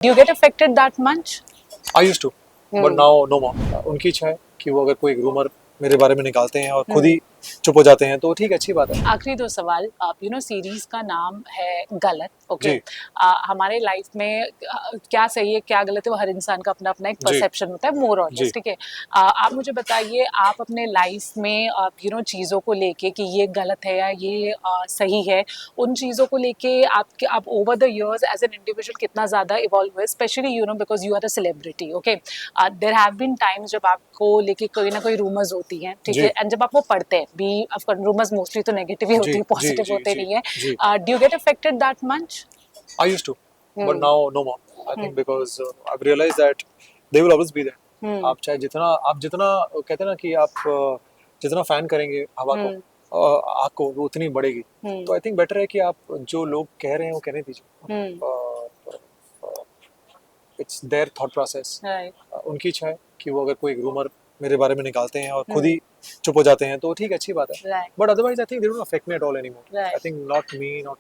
Do you get affected that much? I used to but now no more. उनकी इच्छा है कि वो अगर कोई रूमर मेरे बारे में निकालते हैं और खुद ही चुप हो जाते हैं तो ठीक है, अच्छी बात है। आखिरी दो सवाल। सीरीज का नाम है गलत, ओके? जी। हमारे लाइफ में क्या सही है क्या गलत है वो हर इंसान का अपना अपना एक जी। परसेप्शन होता है, मोर और जी। लेस, ठीक है? आप मुझे बताइए, आप अपने लाइफ में चीज़ों को लेके कि ये गलत है या ये सही है, उन चीज़ों को लेके आप over the years as an individual कितना ज़्यादा इवॉल्व हुए, especially because you are a celebrity, okay? There have been times जब आपको लेके कोई ना कोई रूमर्स होती हैं, ठीक जी। है? एंड जब आप वो पढ़ते हैं भी, ऑफ कोर्स रूमर्स मोस्टली तो नेगेटिव ही होती जी, है, जी, पॉजिटिव जी, होते जी, नहीं है। जी। Do you get affected that much? I used to but now no more. I think because I have realised that they will always be there. आप जितना कहते हैं ना कि आप जितना फैन करेंगे हवा को, आग को, वो उतनी बढ़ेगी। तो आई थिंक बेटर है कि आप जो लोग कह रहे हैं वो कहने दीजिए। It's there thought process. उनकी इच्छा है कि वो अगर कोई रूमर मेरे बारे में निकालते हैं और खुद ही चुप हो जाते हैं तो ठीक है, अच्छी बात है। But otherwise I think they don't affect me at all anymore. I think not me, not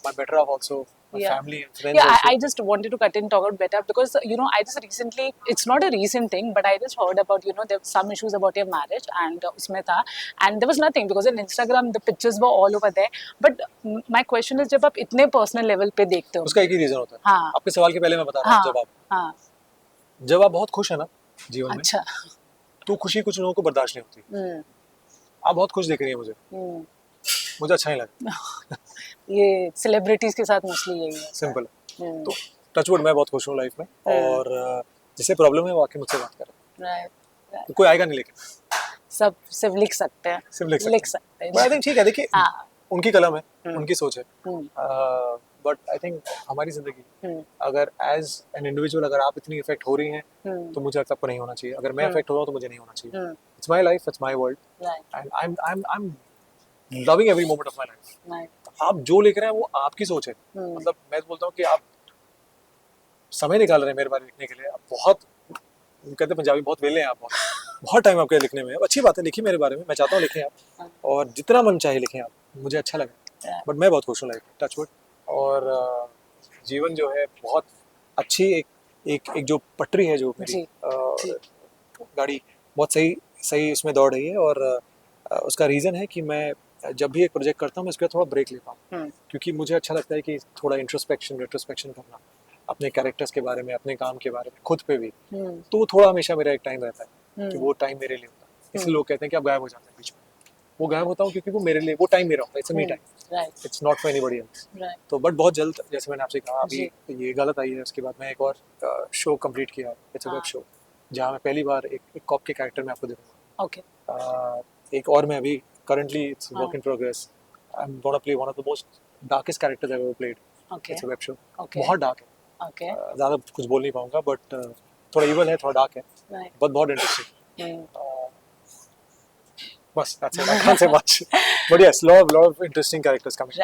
my better half also, my family and friends Yeah, also. I just wanted to cut in talk about better because I just recently, it's not a recent thing, but I just heard about there were some issues about your marriage and उसमें था, and there was nothing because on Instagram the pictures were all over there. But my question is, जब आप इतने personal level पे देखते हो, उसका एक ही रीजन होता है। हाँ, आपके सवाल के पहले मैं बता रहा हूँ। हाँ, जब आप बहुत खुश है ना जीवन में, अच्छा, तो खुशी कुछ लोगों को बर्दाश्त नहीं होती। आप बहुत खुश दिख रही है मुझे अच्छा नहीं लगा। ये सेलिब्रिटीज के साथ मोस्टली यही है। सिंपल है। तो टचवुड मैं बहुत खुश हूँ लाइफ में, और जिसे प्रॉब्लम है वो आके मुझसे बात करे। तो कोई आएगा नहीं, लेकिन सब सिर्फ लिख सकते हैं, लिख सकते हैं। बट आई थिंक ठीक है, देखिए उनकी कलम है, उनकी सोच है। बट आई थिंक हमारी जिंदगी, अगर एज एन इंडिविजुअल अगर आप इतनी इफेक्ट हो रही हैं तो मुझे लगता है आपको नहीं होना चाहिए। अगर मैं इफेक्ट हो रहा हूँ तो मुझे नहीं होना चाहिए। It's my life, it's my world, and I am loving every moment of my life. आप जो लिख रहे हैं वो आपकी सोच है। मतलब मैं बोलता हूँ कि आप समय निकाल रहे हैं मेरे बारे में लिखने के लिए। आप बहुत, कहते हैं पंजाबी, बहुत वेले हैं आप, बहुत टाइम आपके लिखने में। अच्छी बात है, लिखिए मेरे बारे में, मैं चाहता हूँ लिखें आप, और जितना मन चाहे लिखें आप, मुझे अच्छा लगा। बट मैं बहुत खुश हूँ लाइफ, टचवुड। और जीवन जो है बहुत अच्छी एक जो पटरी है, जो मेरी गाड़ी बहुत सही उसमें दौड़ रही है। और उसका रीज़न है कि मैं जब भी एक प्रोजेक्ट करता हूँ मैं इसके बाद थोड़ा ब्रेक लेता हूँ, क्योंकि मुझे अच्छा लगता है कि थोड़ा इंट्रोस्पेक्शन करना अपने कैरेक्टर्स के बारे में, अपने काम के बारे में, खुद पे भी। तो वो थोड़ा हमेशा मेरा एक टाइम रहता है कि वो टाइम मेरे लिए होता है। इसलिए लोग कहते हैं कि आप गायब हो जाते हैं बीच में। वो गायब होता हूँ क्योंकि वो मेरे लिए, वो टाइम मेरा होता है। It's me time, it's not for anybody else. तो बट बहुत जल्द, जैसे मैंने आपसे कहा, अभी ये गलत आई है, उसके बाद मैं एक और शो कंप्लीट किया। इट्स अ वेब शो, जहाँ मैं पहली बार एक कॉप के कैरेक्टर में आपको देखूंगा। ओके। एक और मैं अभी currently, it's work in progress, I am gonna play one of the most darkest characters I ever played. It's a web show, बहुत डार्क है। ज़्यादा कुछ बोल नहीं पाऊंगा, बट थोड़ा इवल है, थोड़ा डार्क है, बट बहुत इंटरेस्टिंग। बस, that's it. I can't say much. But yes, lot of interesting characters coming.